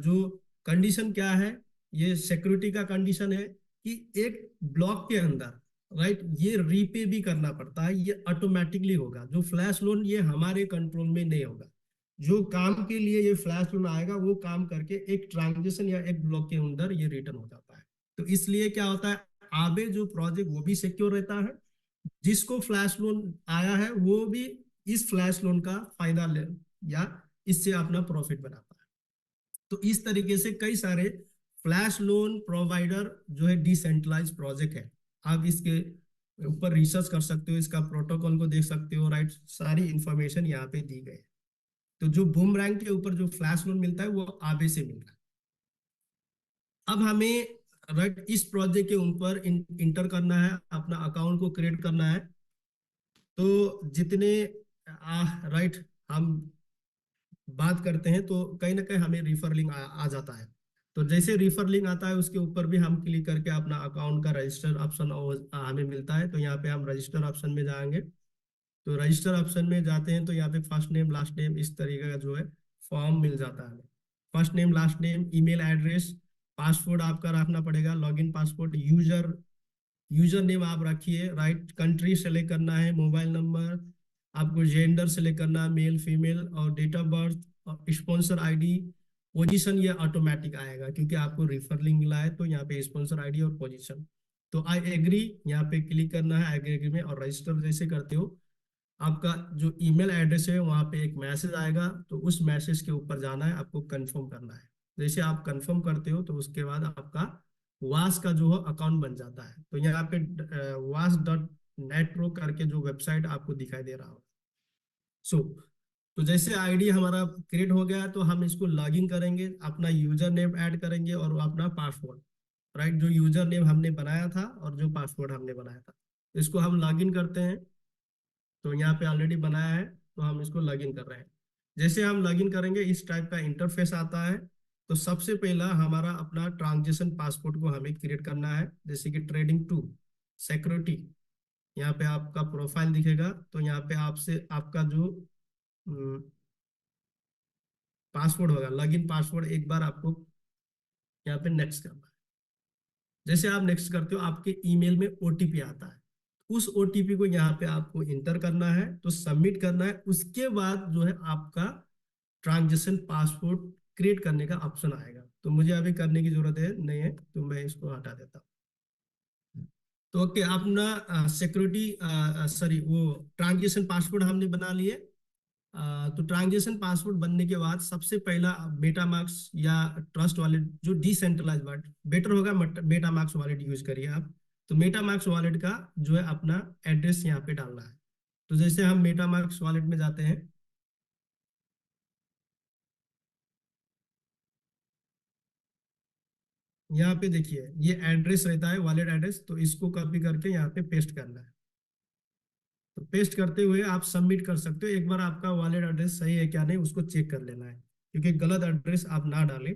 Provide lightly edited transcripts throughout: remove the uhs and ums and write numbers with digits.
जो कंडीशन क्या है, ये सिक्योरिटी का कंडीशन है कि एक ब्लॉक के अंदर, राइट, ये रीपे भी करना पड़ता है, ये ऑटोमेटिकली होगा। जो फ्लैश लोन ये हमारे कंट्रोल में नहीं होगा। जो काम के लिए ये फ्लैश लोन आएगा वो काम करके एक ट्रांजेक्शन या एक ब्लॉक के अंदर ये रिटर्न हो जाता है। तो इसलिए क्या होता है, आगे जो प्रोजेक्ट वो भी सिक्योर रहता है, जिसको फ्लैश लोन आया है वो भी इस फ्लैश लोन का फायदा ले या इससे अपना प्रॉफिट बनाता है। तो इस तरीके से कई सारे फ्लैश लोन प्रोवाइडर जो है डिसेंट्रलाइज प्रोजेक्ट है। आप इसके ऊपर रिसर्च कर सकते हो, इसका प्रोटोकॉल को देख सकते हो, राइट, सारी इंफॉर्मेशन यहाँ पे दी गई है। तो जो बूमरैंग के ऊपर जो फ्लैश लोन मिलता है वो आबे से मिल रहा है। अब हमें, राइट, इस प्रोजेक्ट के ऊपर इंटर करना है, अपना अकाउंट को क्रिएट करना है। तो जितने राइट हम बात करते हैं तो कहीं ना कहीं हमें रिफर लिंक आ जाता है। तो जैसे रिफर लिंक आता है उसके ऊपर भी हम क्लिक करके अपना अकाउंट का रजिस्टर ऑप्शन हमें मिलता है। तो यहाँ पे हम रजिस्टर ऑप्शन में जाएंगे। तो रजिस्टर ऑप्शन में जाते हैं तो यहाँ पे फर्स्ट नेम लास्ट नेम इस तरीके का जो है फॉर्म मिल जाता है। First name last name, email address, password आपका रखना पड़ेगा, login password, user user name आप रखिए, राइट, कंट्री सेलेक्ट करना है, मोबाइल नंबर, आपको जेंडर सेलेक्ट करना है, मेल फीमेल, और डेट ऑफ बर्थ और स्पॉन्सर आईडी। पोजीशन ये ऑटोमेटिक आएगा क्योंकि आपको रेफर लिंक मिला है, तो यहाँ पे स्पॉन्सर आईडी और पोजीशन। तो आई एग्री यहाँ पे क्लिक करना है, एग्री में, और रजिस्टर जैसे करते हो आपका जो ईमेल एड्रेस है वहाँ पे एक मैसेज आएगा, तो उस मैसेज के ऊपर जाना है, आपको कंफर्म करना है। जैसे आप कंफर्म करते हो तो उसके बाद आपका वास का जो है अकाउंट बन जाता है। तो यहाँ पे was.net pro करके जो वेबसाइट आपको दिखाई दे रहा होगा। सो तो जैसे आईडी हमारा क्रिएट हो गया तो हम इसको लॉगिन करेंगे, अपना यूजर नेम ऐड करेंगे और अपना पासवर्ड, राइट, जो यूजर नेम हमने बनाया था और जो पासवर्ड हमने बनाया था, इसको हम लॉगिन करते हैं। तो यहाँ पे ऑलरेडी बनाया है तो हम इसको लॉगिन कर रहे हैं। जैसे हम लॉगिन करेंगे इस टाइप का इंटरफेस आता है। तो सबसे पहला हमारा अपना ट्रांजेक्शन पासपोर्ट को हमें क्रिएट करना है, जैसे कि ट्रेडिंग टू सिक्योरिटी। यहाँ पे आपका प्रोफाइल दिखेगा, तो यहाँ पे आपसे आपका जो पासवर्ड होगा, लॉगिन पासवर्ड, एक बार आपको यहाँ पे नेक्स्ट करना है। जैसे आप नेक्स्ट करते हो आपके ईमेल में ओटीपी आता है, उस ओटीपी को यहाँ पे आपको इंटर करना है, तो सबमिट करना है। उसके बाद जो है आपका ट्रांजेक्शन पासपोर्ट क्रिएट करने का ऑप्शन आएगा। तो मुझे अभी करने की जरूरत है नहीं है, तो मैं इसको हटा देता हूँ। तो ओके, अपना सिक्योरिटी सॉरी वो ट्रांजेक्शन पासवर्ड हमने बना लिए। तो ट्रांजेक्शन पासवर्ड बनने के बाद सबसे पहला मेटामार्क्स या ट्रस्ट वॉलेट, जो डिसेंट्रलाइज वॉलेट बेटर होगा, मेटामार्क्स वॉलेट यूज करिए आप। तो मेटामार्क्स वॉलेट का जो है अपना एड्रेस यहाँ पे डालना है। तो जैसे हम मेटामार्क्स वॉलेट में जाते हैं, यहाँ पे देखिए ये एड्रेस रहता है वॉलेट एड्रेस, तो इसको कॉपी करके यहाँ पे पेस्ट करना है। तो पेस्ट करते हुए आप सबमिट कर सकते हो। एक बार आपका वॉलेट एड्रेस सही है क्या नहीं उसको चेक कर लेना है, क्योंकि गलत एड्रेस आप ना डालें,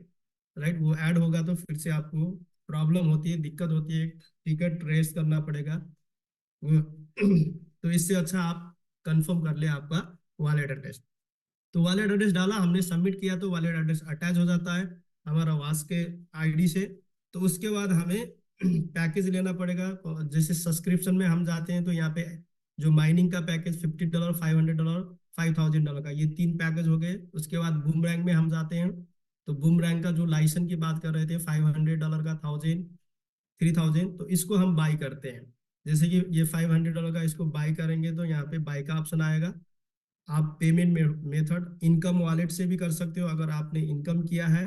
राइट, वो ऐड होगा तो फिर से आपको प्रॉब्लम होती है, दिक्कत होती है, टिकट रेस करना पड़ेगा वो तो इससे अच्छा आप कंफर्म कर ले आपका वॉलेट एड्रेस। तो वॉलेट एड्रेस डाला हमने, सबमिट किया, तो वॉलेट एड्रेस अटैच हो जाता है हमारा वास के आईडी से। तो उसके बाद हमें पैकेज लेना पड़ेगा। और जैसे सब्सक्रिप्शन में हम जाते हैं तो यहाँ पे जो माइनिंग का पैकेज $50, $500, $5,000 का, ये 3 पैकेज हो गए। उसके बाद बूमरैंग में हम जाते हैं, तो बूमरैंग का जो लाइसेंस की बात कर रहे थे, $500 का, 1000, 3000, तो इसको हम बाई करते हैं। जैसे कि ये $500 का, इसको बाई करेंगे तो यहाँ पे बाई का ऑप्शन आएगा। आप पेमेंट मेथड इनकम वॉलेट से भी कर सकते हो अगर आपने इनकम किया है,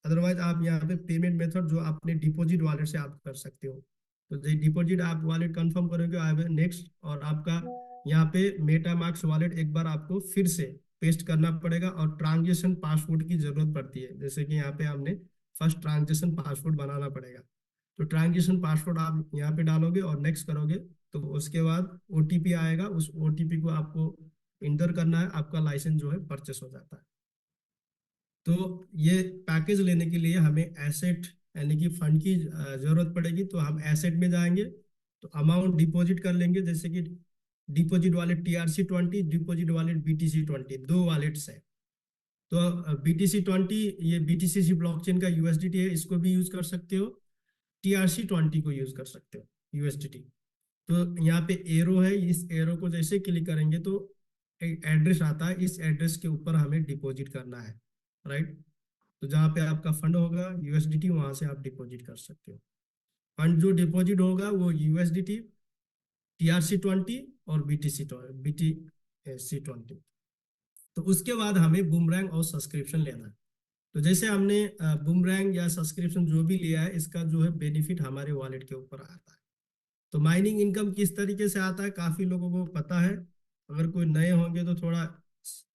अदरवाइज आप यहाँ पे पेमेंट मेथड जो आपने डिपॉजिट वॉलेट से आप कर सकते हो। तो जो डिपॉजिट आप वॉलेट कंफर्म करोगे आप नेक्स्ट, और आपका यहाँ पे मेटा मार्क्स वॉलेट एक बार आपको फिर से पेस्ट करना पड़ेगा, और ट्रांजेक्शन पासवर्ड की जरूरत पड़ती है। जैसे कि यहाँ पे हमने फर्स्ट ट्रांजेक्शन पासवर्ड बनाना पड़ेगा। तो ट्रांजेक्शन पासवर्ड आप यहाँ पे डालोगे और नेक्स्ट करोगे, तो उसके बाद ओटीपी आएगा, उस ओटीपी को आपको इंटर करना है, आपका लाइसेंस जो है परचेस हो जाता है। तो ये पैकेज लेने के लिए हमें एसेट यानी कि फंड की जरूरत पड़ेगी। तो हम एसेट में जाएंगे, तो अमाउंट डिपॉजिट कर लेंगे, जैसे कि deposit wallet TRC 20, deposit wallet BTC 20, 2 wallets है। तो BTC20 ये BTC ब्लॉकचेन का USDT है, इसको भी यूज कर सकते हो। TRC20 को यूज कर सकते हो USDT। तो यहाँ पे एरो है, इस एरो को जैसे क्लिक करेंगे तो एक एड्रेस आता है, इस एड्रेस के ऊपर हमें डिपॉजिट करना है, राइट। तो जहाँ पे आपका फंड होगा USDT, वहां से आप डिपॉजिट कर सकते हो। फंड जो डिपॉजिट होगा वो USDT, TRC20 और BTC20। तो उसके बाद हमें बूमरैंग और सब्सक्रिप्शन लेना है। तो जैसे हमने बूमरैंग या सब्सक्रिप्शन जो भी लिया है, इसका जो है बेनिफिट हमारे वॉलेट के ऊपर आता है। तो माइनिंग इनकम किस तरीके से आता है काफी लोगों को पता है, अगर कोई नए होंगे तो थोड़ा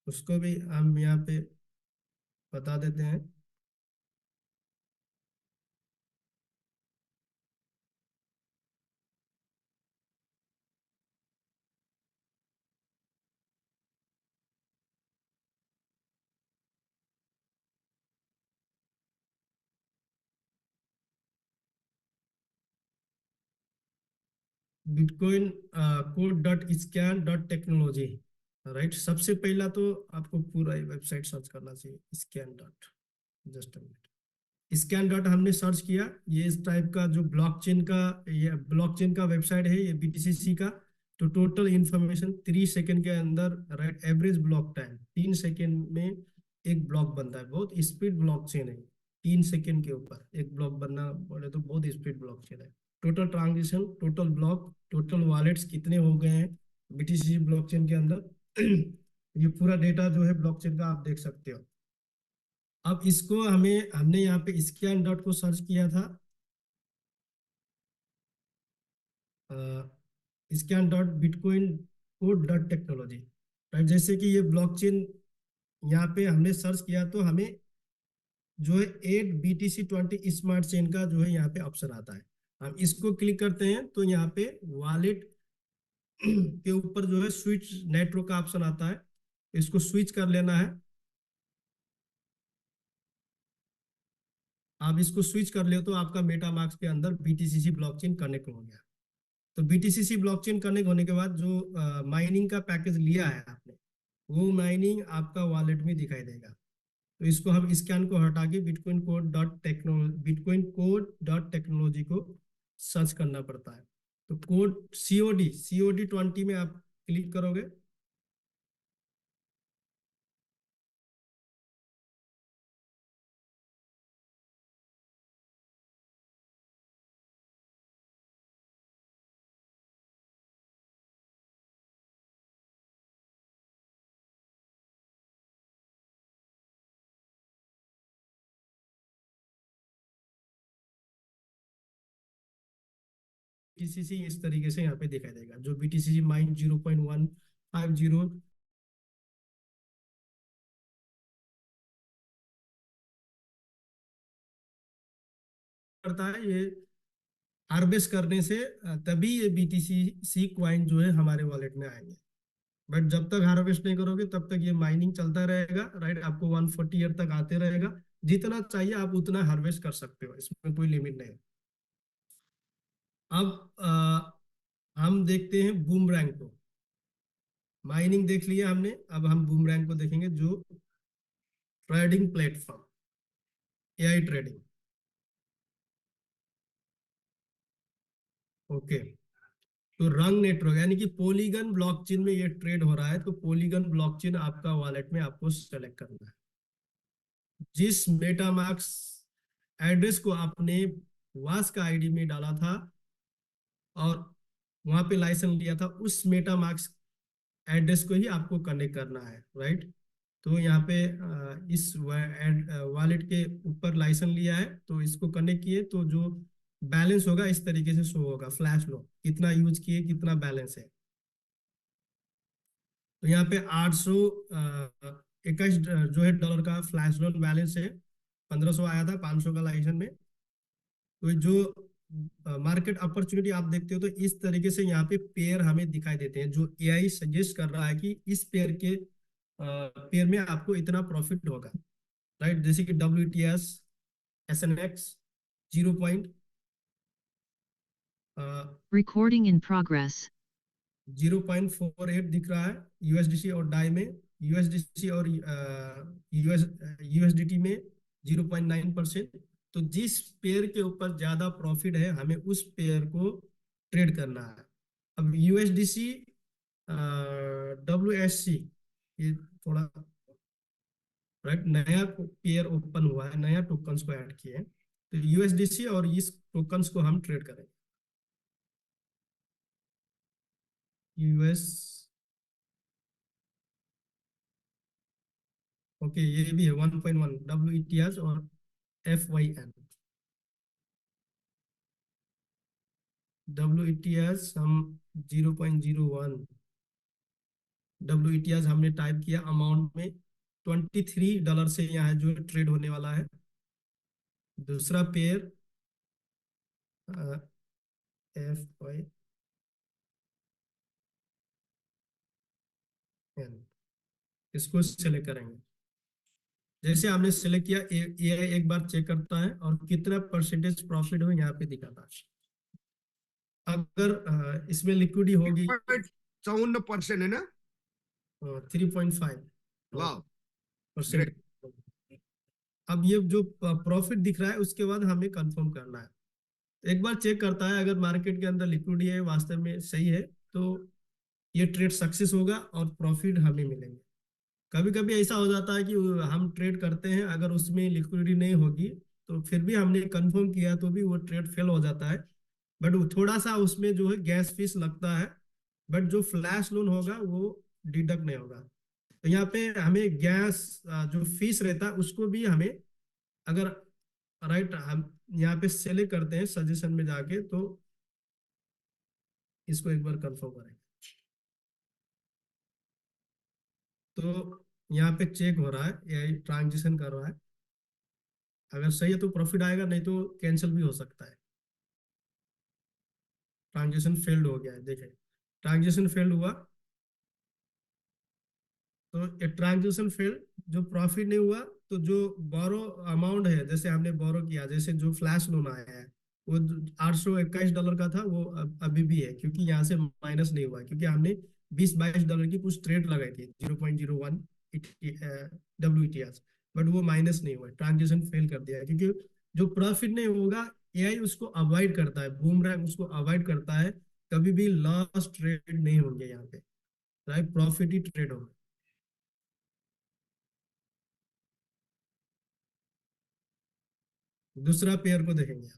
उसको भी हम यहाँ पे बता देते हैं। Bitcoin code dot scan dot technology, right. सबसे पहला तो आपको पूरा वेबसाइट सर्च करना चाहिए, scan dot, just scan dot हमने सर्च किया, ये इस टाइप का जो ब्लॉकचेन का, ये ब्लॉकचेन का वेबसाइट है, ये BTC का। तो टोटल इंफॉर्मेशन 3 सेकंड के अंदर, right. Average block time 3 second में एक ब्लॉक बनता है, बहुत स्पीड ब्लॉकचेन है। 3 सेकंड के ऊपर एक ब्लॉक बनना बोले तो बहुत स्पीड ब्लॉकचेन है। Total transaction, total block, total wallets कितने हो गए हैं BTC ब्लॉकचेन के अंदर ये पूरा डेटा जो है ब्लॉकचेन का आप देख सकते हो। अब इसको हमने यहाँ पे स्कैन डॉट को सर्च किया था, scan dot bitcoin code dot technology, right. जैसे कि ये ब्लॉकचेन यहाँ पे हमने सर्च किया तो हमें जो है 8 BTC20 स्मार्ट चेन का जो है यहाँ पे ऑप्शन आता है। हम इसको क्लिक करते हैं तो यहाँ पे वॉलेट के ऊपर जो है स्विच नेटवर्क का ऑप्शन आता है, इसको स्विच कर लेना है। आप इसको स्विच कर ले तो आपका मेटामास्क के अंदर BTC ब्लॉकचेन कनेक्ट हो गया। तो BTC ब्लॉकचेन कनेक्ट होने के बाद जो माइनिंग का पैकेज लिया है आपने, वो माइनिंग आपका वॉलेट में दिखाई देगा। तो इसको हम स्कैन को हटा के बिटकॉइन कोड डॉट टेक्नोलॉजी को सर्च करना पड़ता है। तो कोड COD20 में आप क्लिक करोगे, BTC इस तरीके से यहाँ पे दिखाई देगा, जो BTC माइन 0.150 करता है। ये हार्वेस्ट करने से तभी ये BTC क्वाइन जो है हमारे वॉलेट में आएंगे। बट जब तक हार्वेस्ट नहीं करोगे तब तक ये माइनिंग चलता रहेगा, राइट। आपको 140 ईयर तक आते रहेगा, जितना चाहिए आप उतना हार्वेस्ट कर सकते हो, इसमें कोई लिमिट नहीं है। अब हम देखते हैं बूमरैंग को। माइनिंग देख लिया हमने, अब हम बूमरैंग को देखेंगे, जो trading platform, AI trading. Okay. तो रंग नेटवर्क यानी कि पोलीगन ब्लॉकचेन में ये ट्रेड हो रहा है, तो पोलीगन ब्लॉकचेन आपका वॉलेट में आपको सेलेक्ट करना है। जिस मेटामास्क एड्रेस को आपने वास का आईडी में डाला था और वहां पे लाइसेंस लिया था, उस मेटामास्क एड्रेस को ही आपको कनेक्ट करना है, राइट। तो यहाँ पे इस वॉलेट के ऊपर लाइसेंस लिया है तो इसको कनेक्ट किए तो जो बैलेंस होगा इस तरीके से शो होगा, फ्लैश लो कितना यूज किए, कितना बैलेंस है। तो यहाँ पे 821 जो है डॉलर का फ्लैश लोन बैलेंस है। 1500 आया था 500 का लाइसेंस में। तो जो मार्केट अपॉर्चुनिटी आप देखते हो तो इस तरीके से यहाँ पे पेयर हमें दिखाई देते हैं, जो AI सजेस्ट कर रहा है कि इस पेयर में आपको इतना प्रॉफिट होगा, राइट। जैसे कि WTS, SNX Recording in progress. 0.48 दिख रहा है USDC और डाई में। यूएसडीसी और यूएसडीटी में 0.9%। तो जिस पेयर के ऊपर ज्यादा प्रॉफिट है हमें उस पेयर को ट्रेड करना है। अब यूएसडीसी, डब्ल्यू एस सी, ये थोड़ा राइट नया पेयर ओपन हुआ है, नया टोकन्स को ऐड किए हैं, तो यूएसडीसी और इस टोकन्स को हम ट्रेड करेंगे। यूएस, ओके, ये भी है 1.1 डब्ल्यू इतिहास और FYN। डब्ल्यू इतिहास हम 0.01, डब्ल्यू इतिहास हमने टाइप किया अमाउंट में $23 से यहाँ जो ट्रेड होने वाला है। दूसरा पेयर FYN, इसको सेलेक्ट करेंगे। जैसे आपने सेलेक्ट किया, AI एक बार चेक करता है और कितना परसेंटेज प्रॉफिट हो यहाँ पे दिखाता है। अगर इसमें लिक्विडी होगी 54% है ना? 3.5 वाह, परसेंट। ग्रेट। अब ये जो प्रॉफिट दिख रहा है उसके बाद हमें कंफर्म करना है। एक बार चेक करता है, अगर मार्केट के अंदर लिक्विडिटी है, वास्तव में सही है, तो ये ट्रेड सक्सेस होगा और प्रॉफिट हमें मिलेंगे। कभी कभी ऐसा हो जाता है कि हम ट्रेड करते हैं, अगर उसमें लिक्विडिटी नहीं होगी तो फिर भी हमने कंफर्म किया तो भी वो ट्रेड फेल हो जाता है। बट वो थोड़ा सा उसमें जो है गैस फीस लगता है, बट जो फ्लैश लोन होगा वो डिडक्ट नहीं होगा। तो यहाँ पे हमें गैस जो फीस रहता है उसको भी हमें, अगर राइट हम यहाँ पे सेलेक्ट करते हैं सजेशन में जाके, तो इसको एक बार कंफर्म करें। तो यहाँ पे चेक हो रहा है, AI ट्रांजेक्शन कर रहा है। अगर सही है तो प्रॉफिट आएगा, नहीं तो कैंसिल भी हो सकता है। ट्रांजेक्शन फेल्ड हो गया है, देखें ट्रांजेक्शन फेल्ड हुआ। तो ये ट्रांजेक्शन फेल्ड, जो प्रॉफिट नहीं हुआ, तो जो बोरो अमाउंट है, जैसे हमने बोरो किया, जैसे जो फ्लैश लोन आया है वो $821 का था, वो अभी भी है, क्योंकि यहाँ से माइनस नहीं हुआ, क्योंकि हमने 20-22 की कुछ ट्रेड लगाई थी 0.01 WTS, बट वो माइनस नहीं हुआ, ट्रांजेक्शन फेल कर दिया, क्योंकि जो प्रॉफिट नहीं होगा AI उसको अवॉइड करता है, बूमरैंग उसको अवॉइड करता है। कभी भी लॉस ट्रेड नहीं होंगे यहाँ पे, राइट, प्रॉफिट ही ट्रेड होगा। दूसरा पेयर को देखेंगे।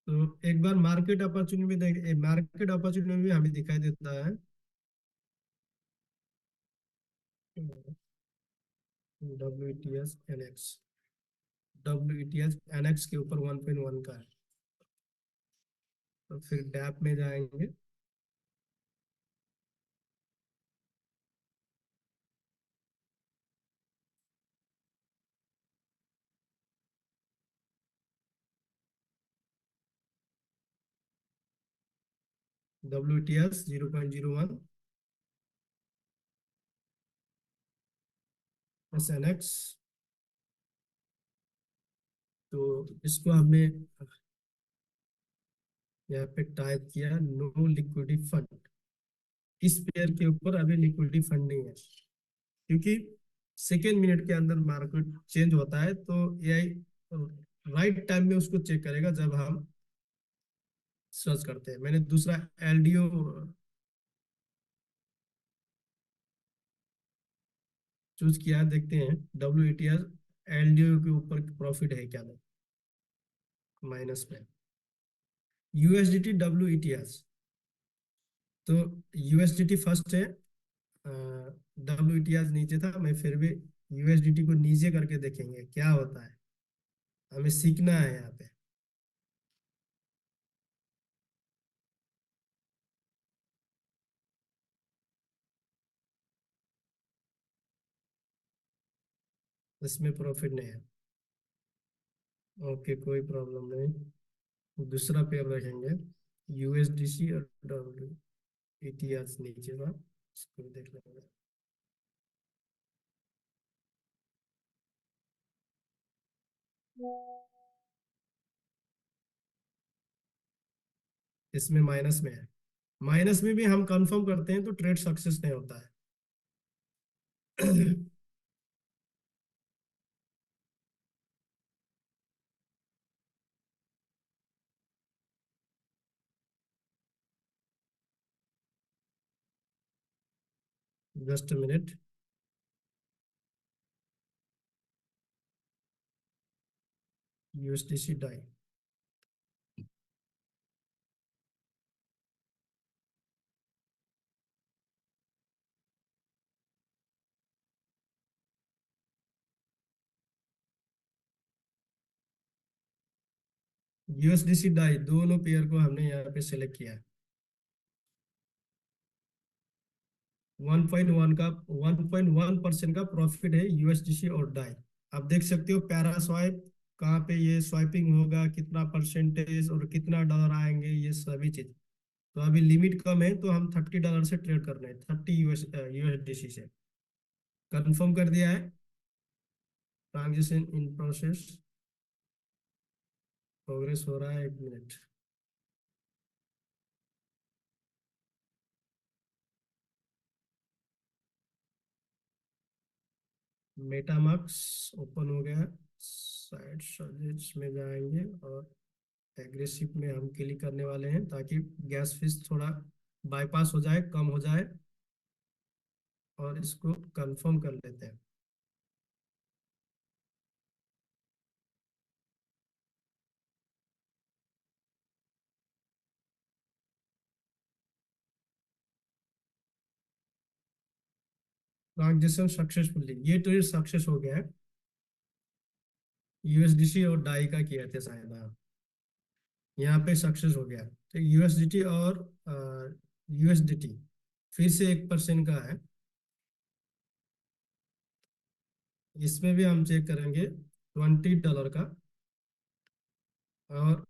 तो एक बार मार्केट अपॉर्चुनिटी में देख, मार्केट अपॉर्चुनिटी में हमें दिखाई देता है WTS NX, WTS NX के ऊपर 1.1 का है। तो फिर डैप में जाएंगे। WTS 0.01 SNX। तो इसको हमने यहाँ पे टाइप किया नो लिक्विडिटी फंड। इस पेयर के ऊपर अभी लिक्विडिटी फंड नहीं है, क्योंकि सेकेंड मिनट के अंदर मार्केट चेंज होता है, तो AI राइट टाइम में उसको चेक करेगा जब हम सर्च करते हैं। मैंने दूसरा LDO चूज किया है, देखते हैं WTS LDO के ऊपर प्रॉफिट है क्या, नहीं, माइनस में। USDT WTS, तो USDT फर्स्ट है, WTS नीचे था, मैं फिर भी USDT को नीचे करके देखेंगे क्या होता है, हमें सीखना है यहाँ पे। इसमें प्रॉफिट नहीं है, ओके, कोई प्रॉब्लम नहीं। दूसरा पेयर देखेंगे, USDC और WTS नीचे था, इसको भी देख लेंगे। इसमें माइनस में है। माइनस में भी हम कंफर्म करते हैं तो ट्रेड सक्सेस नहीं होता है। Just minute. USDC DAI. USDC DAI दोनों पेयर को हमने यहाँ पे सिलेक्ट किया है। 1.1 का 1.1% का प्रॉफिट है यूएसडीसी और डाई। आप देख सकते हो पैरा स्वाइप कहाँ पे ये स्वाइपिंग होगा, कितना परसेंटेज और कितना डॉलर आएंगे, ये सभी चीज। तो अभी लिमिट कम है तो हम $30 से ट्रेड कर रहे हैं, 30 यूएसडीसी से। कंफर्म कर दिया है। ट्रांजेक्शन इन प्रोसेस, प्रोग्रेस हो रहा है, 1 मिनट। मेटामाक्स ओपन हो गया। साइड सर्विस में जाएंगे और एग्रेसिव में हम क्लिक करने वाले हैं ताकि गैस फीस थोड़ा बाईपास हो जाए, कम हो जाए, और इसको कंफर्म कर लेते हैं। ट्रांजेक्शन सक्सेसफुली, ये ट्रेड सक्सेस हो गया है। यूएसडीसी और डाई का किया थे शायद, हाँ। यहाँ पे सक्सेस हो गया। तो यूएसडीटी और यूएसडीटी फिर से 1% का है। इसमें भी हम चेक करेंगे $20 का। और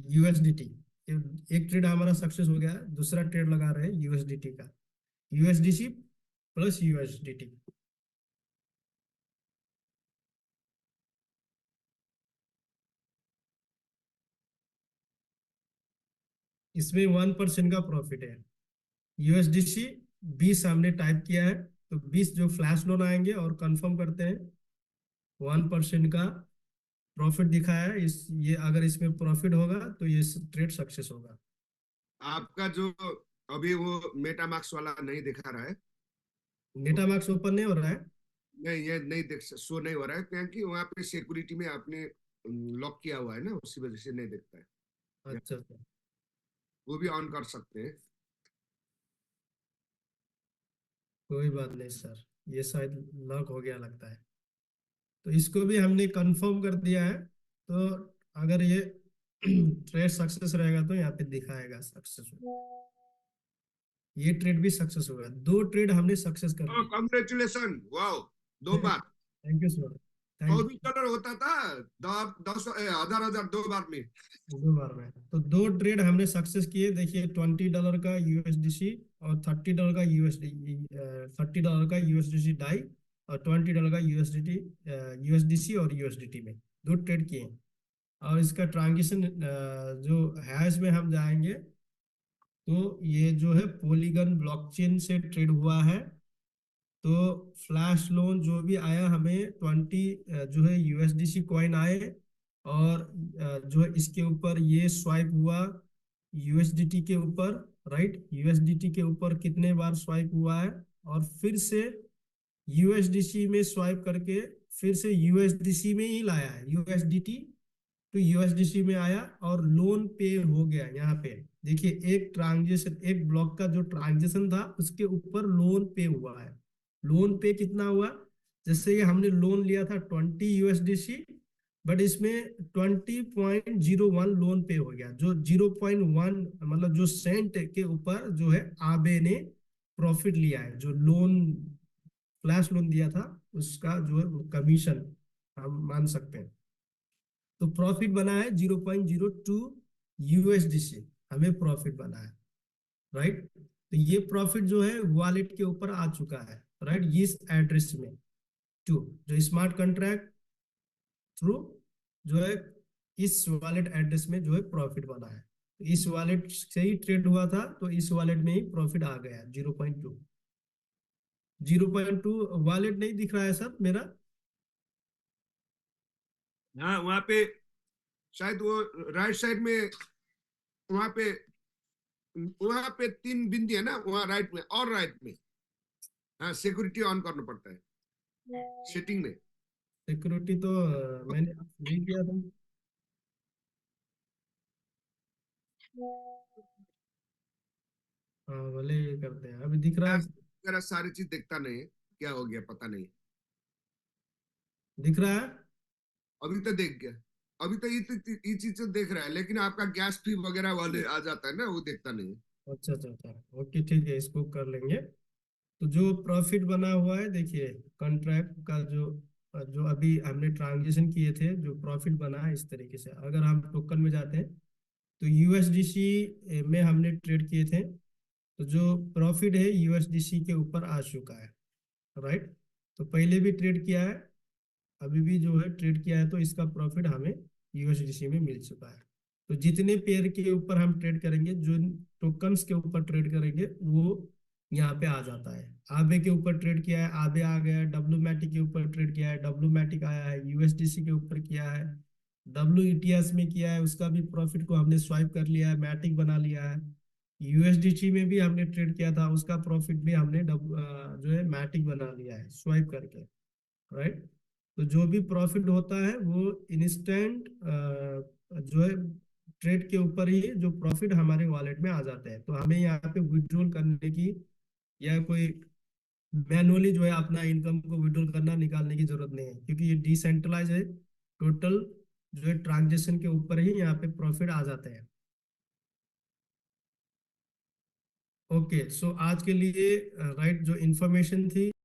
यूएसडीटी, एक ट्रेड हमारा सक्सेस हो गया, दूसरा ट्रेड लगा रहे हैं यूएसडीटी का। USDC plus USDT. इसमें 1% का प्रॉफिट है। यूएसडीसी 20 हमने टाइप किया है, तो 20 जो फ्लैश लोन आएंगे और कंफर्म करते हैं। 1% का प्रॉफिट दिखाया है। इस ये अगर इसमें प्रॉफिट होगा तो ये ट्रेड सक्सेस होगा। आपका जो अभी वो मेटामार्क्स वाला नहीं दिखा रहा है। मेटामार्क्स ओपन नहीं हो रहा है। नहीं, ये नहीं देख, शो नहीं हो रहा है क्योंकि वहां पे सिक्योरिटी में आपने लॉक किया हुआ है ना, उसी वजह से नहीं दिखता है। या अच्छा अच्छा। वो भी ऑन कर सकते हैं। कोई बात नहीं सर, ये शायद लॉक हो गया लगता है। तो इसको भी हमने कंफर्म कर दिया है। तो अगर ये ट्रेड सक्सेस रहेगा तो यहाँ पे दिखाएगा सक्सेस। ये ट्रेड भी सक्सेस होगा, 2 ट्रेड हमने सक्सेस कर ओ दी। कॉन्ग्रेचुलेसन, वाओ, 2 बार। Thank you sir. Thank you. $24 होता था, 10 10 हजार 2 बार में। 2 बार में तो 2 ट्रेड हमने सक्सेस किए। देखिए $20 का यूएसडीसी और $30 का यूएसडी, $30 का यूएसडीसी डाई, और $20 का यूएसडीटी, यूएसडीसी और यूएसडीटी में 2 ट्रेड किए। और इसका ट्रांजेक्शन जो हैश में हम जाएंगे तो ये जो है पॉलीगन ब्लॉकचेन से ट्रेड हुआ है। तो फ्लैश लोन जो भी आया हमें 20 जो है यूएसडीसी कॉइन आए। और जो है इसके ऊपर ये स्वाइप हुआ यूएसडीटी के ऊपर। राइट, यूएसडीटी के ऊपर कितने बार स्वाइप हुआ है, और फिर से यूएसडीसी में स्वाइप करके फिर से यूएसडीसी में ही लाया है। यूएसडीटी तो यूएसडीसी में आया और लोन पे हो गया। यहाँ पे देखिए, एक ट्रांजेक्शन, एक ब्लॉक का जो ट्रांजेक्शन था उसके ऊपर लोन पे हुआ है। लोन पे कितना हुआ, जैसे ये हमने लोन लिया था 20 यूएसडीसी, बट इसमें 20.01 लोन पे हो गया। जो 0.1 मतलब जो सेंट के ऊपर जो है आबे ने प्रॉफिट लिया है, जो लोन फ्लैश लोन दिया था उसका जो है कमीशन हम मान सकते हैं। तो प्रॉफिट बना है 0.02 यूएसडीसी, हमें प्रॉफिट बना है। राइट, तो ये प्रॉफिट जो है वॉलेट के ऊपर आ चुका है। राइट, इस एड्रेस में टू जो स्मार्ट कॉन्ट्रैक्ट थ्रू जो है इस वॉलेट एड्रेस में जो है प्रॉफिट बना है। इस वॉलेट से ही ट्रेड हुआ था, तो इस वॉलेट में ही प्रॉफिट आ गया 0.2। 0.2 वॉलेट नहीं दिख रहा है सर मेरा? हाँ वहां पे शायद वो राइट साइड में, वहां पे, वहां पे तीन बिंदी है ना, वहां राइट में और राइट में। हाँ सिक्योरिटी ऑन करना पड़ता है सेटिंग में। सिक्योरिटी तो मैंने नहीं किया था। हाँ भले ये करते हैं, अभी दिख रहा है? वगैरह सारी चीज देखता नहीं है, क्या हो गया पता नहीं। दिख रहा है? अभी तो देख गया, अभी तो ये चीज तो देख रहा है, लेकिन आपका गैस फी वगैरह वाले आ जाता है ना, वो देखता नहीं है। अच्छा अच्छा अच्छा, ओके ठीक है, इसको कर लेंगे। तो जो प्रॉफिट बना हुआ है देखिए, कॉन्ट्रैक्ट का जो जो अभी हमने ट्रांजेक्शन किए थे, जो प्रॉफिट बना है इस तरीके से, अगर हम टोकन में जाते हैं तो यूएसडीसी में हमने ट्रेड किए थे, तो जो प्रॉफिट है यूएसडीसी के ऊपर आ चुका है, राइट। तो पहले भी ट्रेड किया है, अभी भी जो है ट्रेड किया है, तो इसका प्रॉफिट हमें यूएसडीसी में मिल चुका है। तो जितने पेयर के ऊपर हम ट्रेड करेंगे, जो टोकन्स के ऊपर ट्रेड करेंगे, वो यहाँ पे आ जाता है। आबे के ऊपर ट्रेड किया है, आबे आ गया। डब्ल्यू मैटिक के ऊपर ट्रेड किया है, डब्ल्यू मैटिक आया है। यूएसडीसी के ऊपर किया है, डब्ल्यू ईटीएस में किया है, उसका भी प्रॉफिट को हमने स्वाइप कर लिया है, मैटिक बना लिया है। यूएसडीटी में भी हमने ट्रेड किया था, उसका प्रॉफिट भी हमने जो है मैटिक बना लिया है स्वाइप करके, राइट। तो जो भी प्रॉफिट होता है वो इंस्टेंट जो है ट्रेड के ऊपर ही जो प्रॉफिट हमारे वॉलेट में आ जाते हैं, तो हमें यहाँ पे विड्रॉल करने की या कोई मैनुअली जो है अपना इनकम को विड्रॉल करना, निकालने की जरूरत नहीं है, क्योंकि ये डिसेंट्रलाइज है। टोटल जो है ट्रांजेक्शन के ऊपर ही यहाँ पे प्रॉफिट आ जाते हैं। ओके, सो आज के लिए राइट जो इंफॉर्मेशन थी